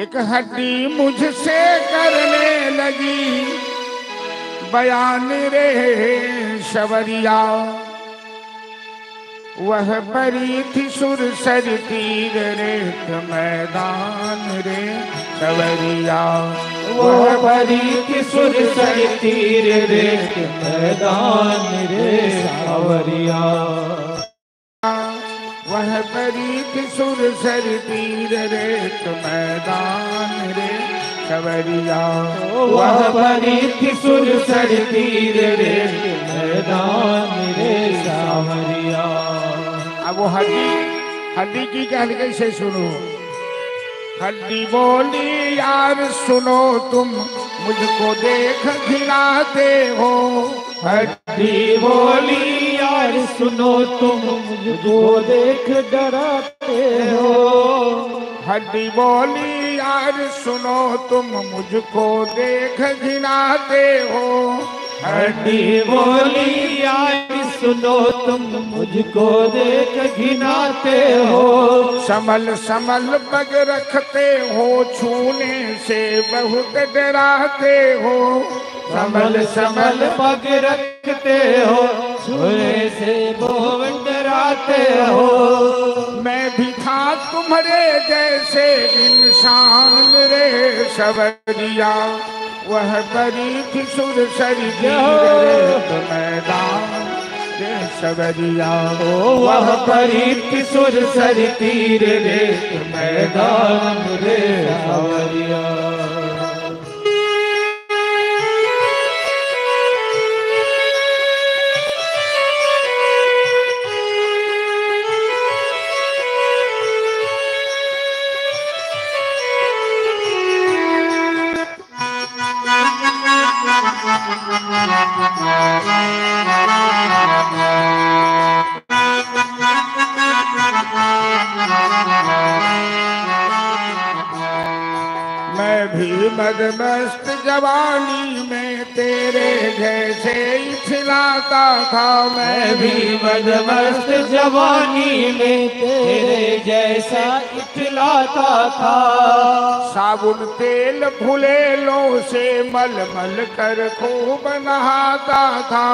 एक हड्डी मुझसे करने लगी बयान रे शबरिया, वह परी थी सुरसर तीर रेत मैदान रे शबरिया, वह परी थी सुरसर तीर रेत मैदान रे सावरिया, वह परी थी सुरसर तीर रेत मैदान रे शबरिया, वह परी थी सुरसर तीर रेत मैदान रे सावरिया। अब वो हड्डी की कहल कैसे सुनो। हड्डी बोली यार सुनो तुम मुझको देख घिनाते हो, हड्डी बोली यार सुनो तुम मुझको देख डराते हो, हड्डी बोली यार सुनो तुम मुझको देख घिनाते हो, हड्डी बोली यार सुनो तुम मुझको देख घिनाते हो, समल समल पग रखते हो छूने से बहुत डराते हो, समल समल पग रखते हो छूने से बहुत डराते हो। मैं भी था तुम्हारे जैसे इंसान रे शबरिया, वह परी थी सुरसर रेत मैदान रे शबरिया, वह परी थी सुरसर तीर रेत मैदान रे सावरिया। मैं भी मदमस्त जवानी में तेरे जैसे ही खिलाता था, मैं भी मदमस्त जवानी में तेरे जैसा इठलाता था, साबुन तेल फुलेलों से मल मल कर खूब नहाता था,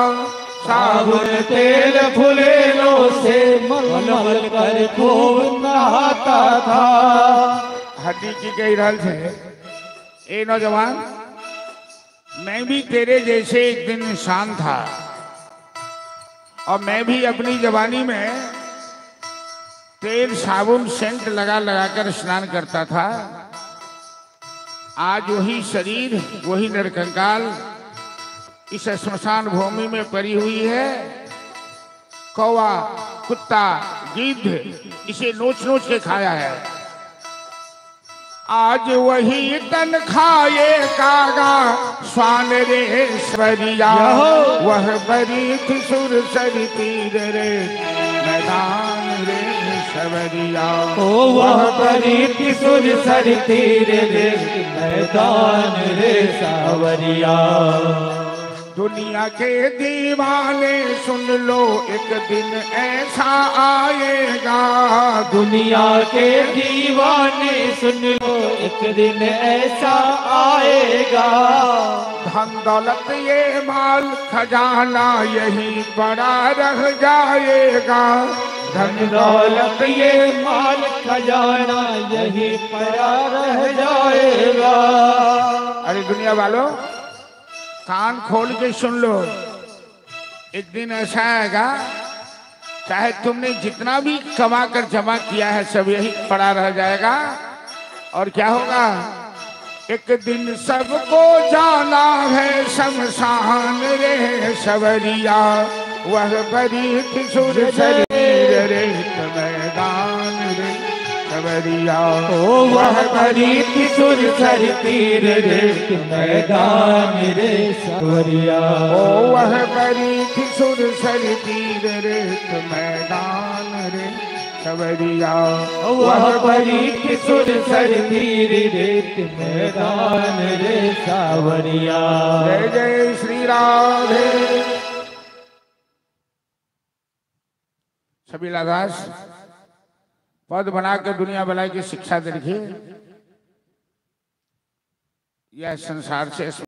साबुन तेल फुलेलों से मल मल कर खूब नहाता था। हड्डी की कही रहल है ए नौजवान, मैं भी तेरे जैसे एक दिन इंसान था और मैं भी अपनी जवानी में तेल साबुन सेंट लगा लगा कर स्नान करता था। आज वही शरीर वही नरकंकाल इस श्मशान भूमि में पड़ी हुई है। कौवा कुत्ता गिद्ध इसे नोच नोच के खाया है। आज वही तन खाए कागा स्वान रे स्वरिया, वह बरी थी सुरसर तीर रे मैदान रे शबरिया, वह बरी थी सुरसर तीर रे मैदान रे सावरिया। दुनिया के दीवाने सुन लो एक दिन ऐसा आएगा, दुनिया के दीवाने सुन लो एक दिन ऐसा आएगा, धन दौलत ये माल खजाना यही पड़ा रह जाएगा, धन दौलत ये माल खजाना यही पड़ा रह जाएगा। अरे दुनिया वालों कान खोल के सुन लो, एक दिन ऐसा आएगा चाहे तुमने जितना भी कमा कर जमा किया है सब यही पड़ा रह जाएगा। और क्या होगा, एक दिन सबको जाना है शमशान रे शबरिया, वह बरी थी सुरसर रे मैदान रे शबरिया, वह बरी थी सुरसर तीर रे मैदान रे सावरिया, वह बरी थी सुरसर तीर रे मैदान रे शबरिया, वह बरी थी सुरसर तीर रे मैदान रे सावरिया। जय जय श्री राधे। छबीला दास पद बना के दुनिया भलाई की शिक्षा दे रखी। यह संसार से